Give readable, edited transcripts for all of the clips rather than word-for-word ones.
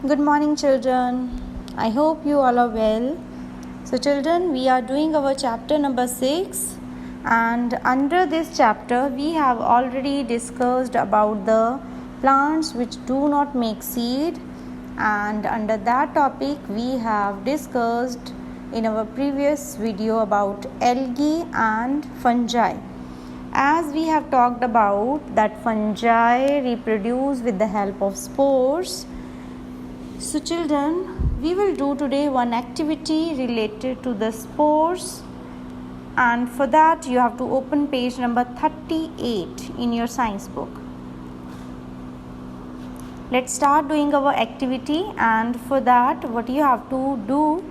Good morning, children. I hope you all are well. So, children, we are doing our chapter number 6, and under this chapter, we have already discussed about the plants which do not make seed, and under that topic, we have discussed in our previous video about algae and fungi. As we have talked about that fungi reproduce with the help of spores. So children, we will do today one activity related to the spores, and for that you have to open page number 38 in your science book. Let's start doing our activity, and for that what you have to do,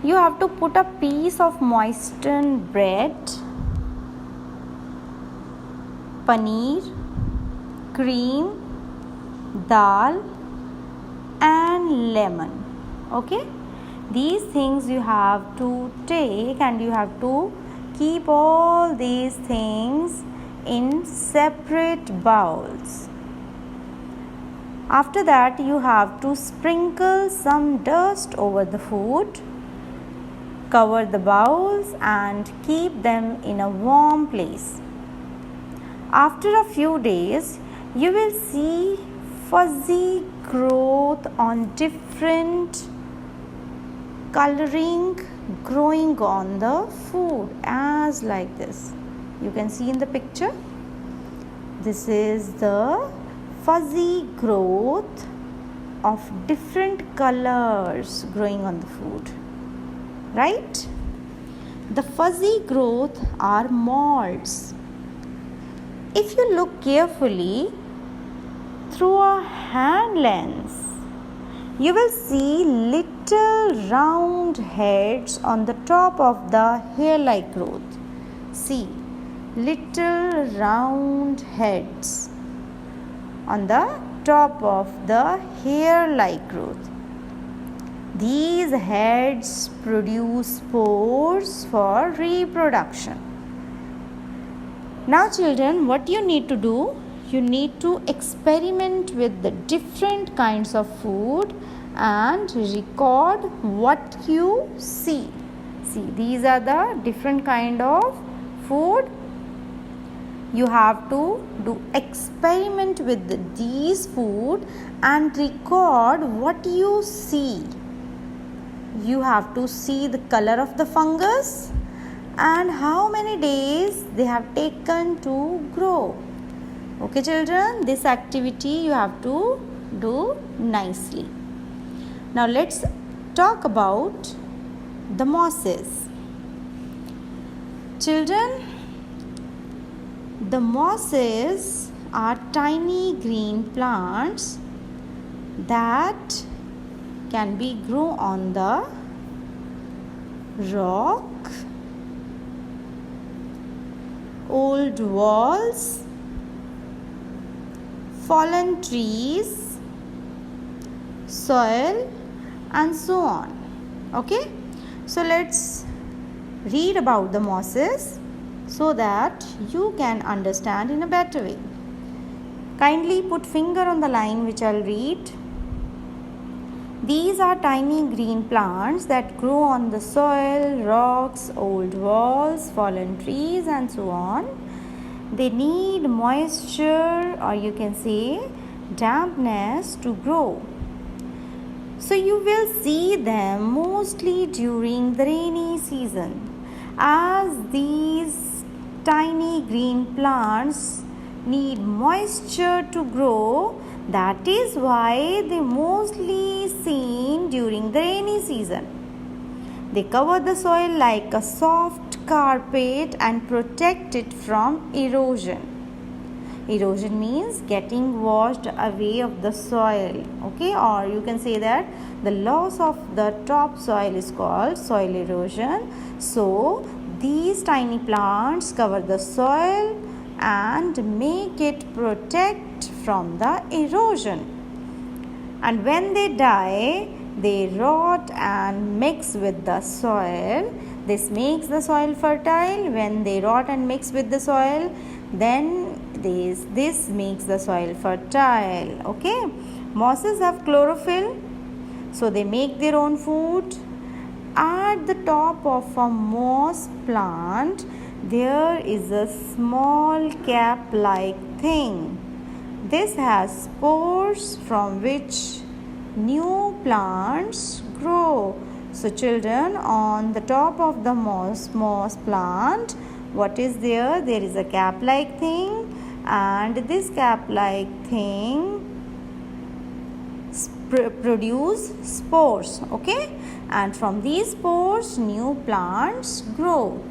you have to put a piece of moistened bread, paneer, cream, dal and lemon. Okay, these things you have to take, and you have to keep all these things in separate bowls. After that, you have to sprinkle some dust over the food, cover the bowls and keep them in a warm place. After a few days, you will see fuzzy growth on different coloring growing on the food, as like this. You can see in the picture. This is the fuzzy growth of different colors growing on the food, right? The fuzzy growth are molds. If you look carefully through a hand lens, you will see little round heads on the top of the hair-like growth. See, little round heads on the top of the hair-like growth. These heads produce spores for reproduction. Now children, what you need to do? You need to experiment with the different kinds of food and record what you see. See, these are the different kind of food. You have to do experiment with these food and record what you see. You have to see the color of the fungus and how many days they have taken to grow. Okay children, this activity you have to do nicely. Now let's talk about the mosses. Children, the mosses are tiny green plants that can be grown on the rock, old walls, fallen trees, soil and so on. Okay, so let's read about the mosses so that you can understand in a better way. Kindly put finger on the line which I'll read. These are tiny green plants that grow on the soil, rocks, old walls, fallen trees and so on. They need moisture, or you can say dampness, to grow. So you will see them mostly during the rainy season. As these tiny green plants need moisture to grow, that is why they mostly seen during the rainy season. They cover the soil like a soft carpet and protect it from erosion. Erosion means getting washed away of the soil. Okay, or you can say that the loss of the top soil is called soil erosion. So these tiny plants cover the soil and make it protect from the erosion. And when they die, they rot and mix with the soil. This makes the soil fertile. When they rot and mix with the soil, then this makes the soil fertile. Okay, Mosses have chlorophyll, so they make their own food. At the top of a moss plant, there is a small cap-like thing. This has spores from which new plants grow. So children, on the top of the moss plant, what is there? There is a cap-like thing, and this cap-like thing produce spores, okay, and from these spores new plants grow.